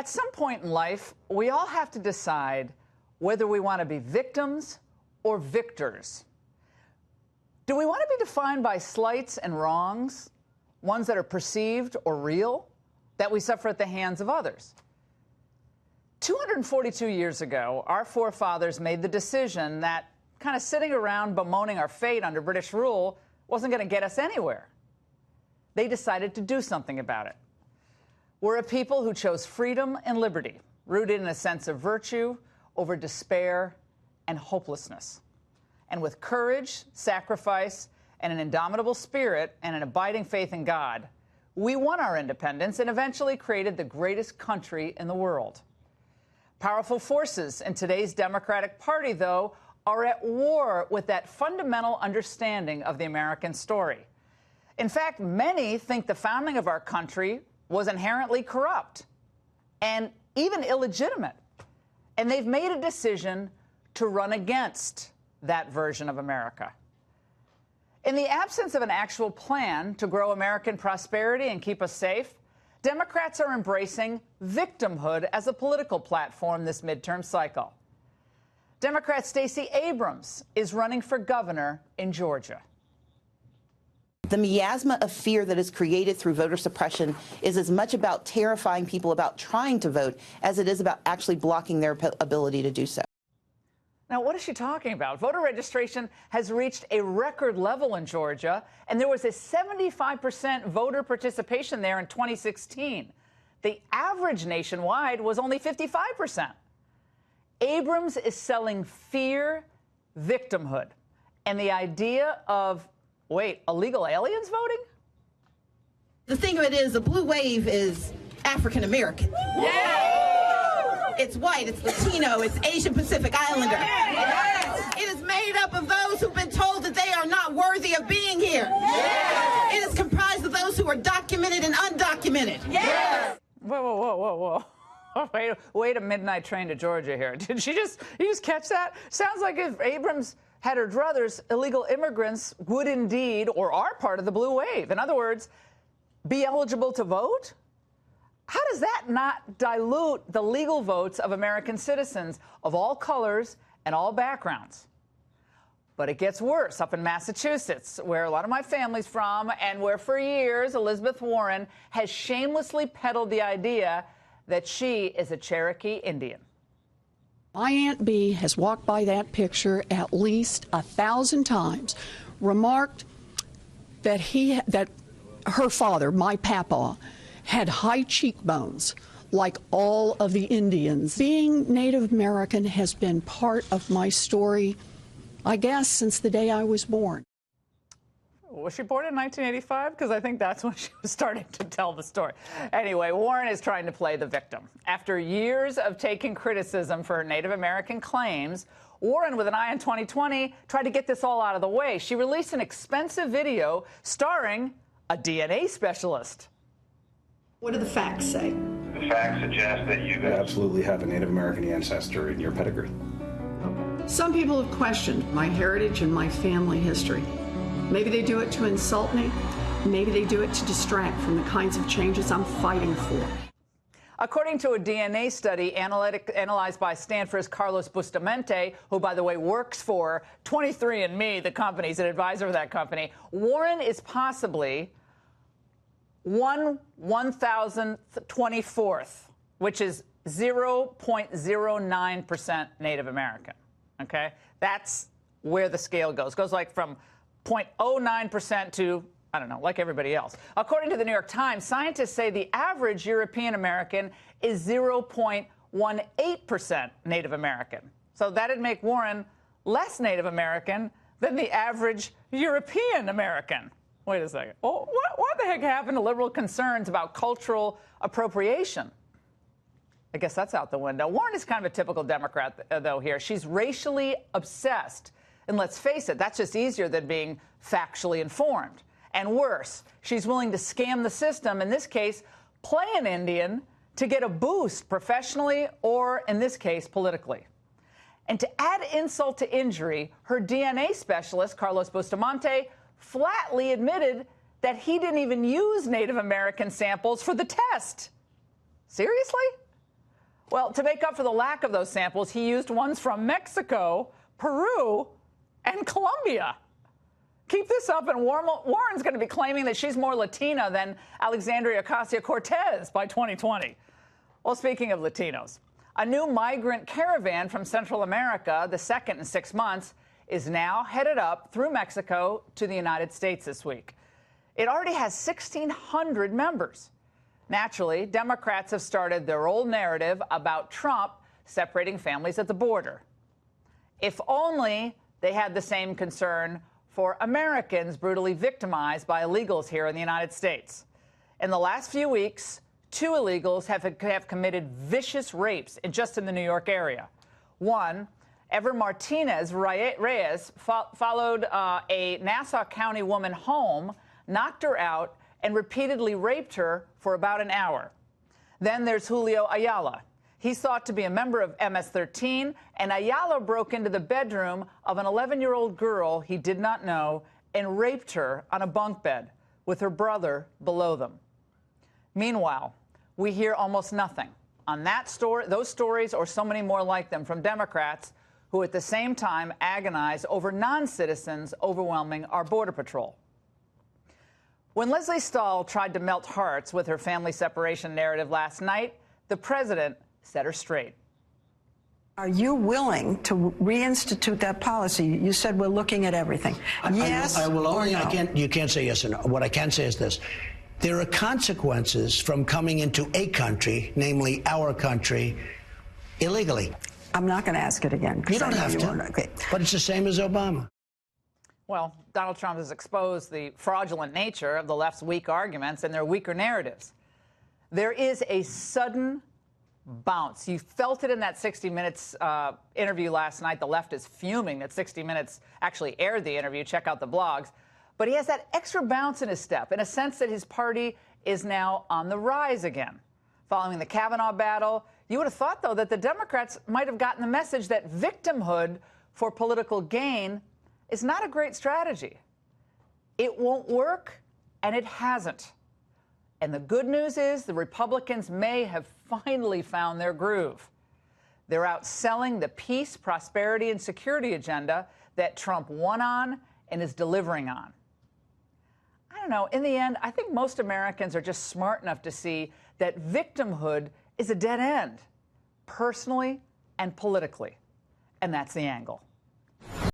At some point in life, we all have to decide whether we want to be victims or victors. Do we want to be defined by slights and wrongs, ones that are perceived or real, that we suffer at the hands of others? 242 years ago, our forefathers made the decision that kind of sitting around bemoaning our fate under British rule wasn't going to get us anywhere. They decided to do something about it. We're a people who chose freedom and liberty, rooted in a sense of virtue over despair and hopelessness. And with courage, sacrifice, and an indomitable spirit and an abiding faith in God, we won our independence and eventually created the greatest country in the world. Powerful forces in today's Democratic Party, though, are at war with that fundamental understanding of the American story. In fact, many think the founding of our country was inherently corrupt and even illegitimate. And they've made a decision to run against that version of America. In the absence of an actual plan to grow American prosperity and keep us safe, Democrats are embracing victimhood as a political platform this midterm cycle. Democrat Stacey Abrams is running for governor in Georgia. The miasma of fear that is created through voter suppression is as much about terrifying people about trying to vote as it is about actually blocking their ability to do so. Now, what is she talking about? Voter registration has reached a record level in Georgia, and there was a 75% voter participation there in 2016. The average nationwide was only 55%. Abrams is selling fear, victimhood, and the idea of, wait, illegal aliens voting? The thing of it is, the blue wave is African American. Yeah! It's white, it's Latino, it's Asian Pacific Islander. Yes. It is made up of those who've been told that they are not worthy of being here. Yes. It is comprised of those who are documented and undocumented. Yes. Whoa. Wait a midnight train to Georgia here. Did you just catch that? Sounds like if Abrams had her druthers, illegal immigrants would indeed, or are part of the blue wave. In other words, be eligible to vote? How does that not dilute the legal votes of American citizens of all colors and all backgrounds? But it gets worse up in Massachusetts, where a lot of my family's from, and where for years Elizabeth Warren has shamelessly peddled the idea that she is a Cherokee Indian. My Aunt Bee has walked by that picture at least 1,000 times, remarked that her father, my papa, had high cheekbones like all of the Indians. Being Native American has been part of my story, I guess, since the day I was born. Was she born in 1985? Because I think that's when she was starting to tell the story. Anyway, Warren is trying to play the victim. After years of taking criticism for her Native American claims, Warren, with an eye on 2020, tried to get this all out of the way. She released an expensive video starring a DNA specialist. What do the facts say? The facts suggest that you absolutely have a Native American ancestor in your pedigree. Some people have questioned my heritage and my family history. Maybe they do it to insult me. Maybe they do it to distract from the kinds of changes I'm fighting for. According to a DNA study analyzed by Stanford's Carlos Bustamante, who, by the way, works for 23andMe, the company's an advisor of that company, Warren is possibly 1/1024th, which is 0.09% Native American. Okay? That's where the scale goes. It goes like from 0.09% to, I don't know, like everybody else. According to the New York Times, scientists say the average European American is 0.18% Native American. So that'd make Warren less Native American than the average European American. Wait a second. Oh, what the heck happened to liberal concerns about cultural appropriation? I guess that's out the window. Warren is kind of a typical Democrat, though, here. She's racially obsessed. And let's face it, that's just easier than being factually informed. And worse, she's willing to scam the system, in this case, play an Indian to get a boost professionally or, in this case, politically. And to add insult to injury, her DNA specialist, Carlos Bustamante, flatly admitted that he didn't even use Native American samples for the test. Seriously? Well, to make up for the lack of those samples, he used ones from Mexico, Peru, and Colombia. Keep this up, and Warren's going to be claiming that she's more Latina than Alexandria Ocasio-Cortez by 2020. Well, speaking of Latinos, a new migrant caravan from Central America, the second in 6 months, is now headed up through Mexico to the United States this week. It already has 1,600 members. Naturally, Democrats have started their old narrative about Trump separating families at the border. If only they had the same concern for Americans brutally victimized by illegals here in the United States. In the last few weeks, 2 illegals have committed vicious rapes just in the New York area. One, Ever Martinez Reyes, followed a Nassau County woman home, knocked her out, and repeatedly raped her for about an hour. Then there's Julio Ayala. He's thought to be a member of MS-13, and Ayala broke into the bedroom of an 11-year-old girl he did not know and raped her on a bunk bed with her brother below them. Meanwhile, we hear almost nothing on those stories or so many more like them from Democrats who at the same time agonize over non-citizens overwhelming our Border Patrol. When Leslie Stahl tried to melt hearts with her family separation narrative last night, the president set her straight. Are you willing to reinstitute that policy? You said we're looking at everything. Yes. I will only. No? You can't say yes or no. What I can say is this: there are consequences from coming into a country, namely our country, illegally. I'm not going to ask it again. You don't have to. Okay. But it's the same as Obama. Well, Donald Trump has exposed the fraudulent nature of the left's weak arguments and their weaker narratives. There is a sudden bounce. You felt it in that 60 Minutes interview last night. The left is fuming that 60 Minutes actually aired the interview. Check out the blogs. But he has that extra bounce in his step, in a sense that his party is now on the rise again. Following the Kavanaugh battle, you would have thought, though, that the Democrats might have gotten the message that victimhood for political gain is not a great strategy. It won't work, and it hasn't. And the good news is the Republicans may have finally found their groove. They're outselling the peace, prosperity, and security agenda that Trump won on and is delivering on. I don't know. In the end, I think most Americans are just smart enough to see that victimhood is a dead end, personally and politically. And that's the angle.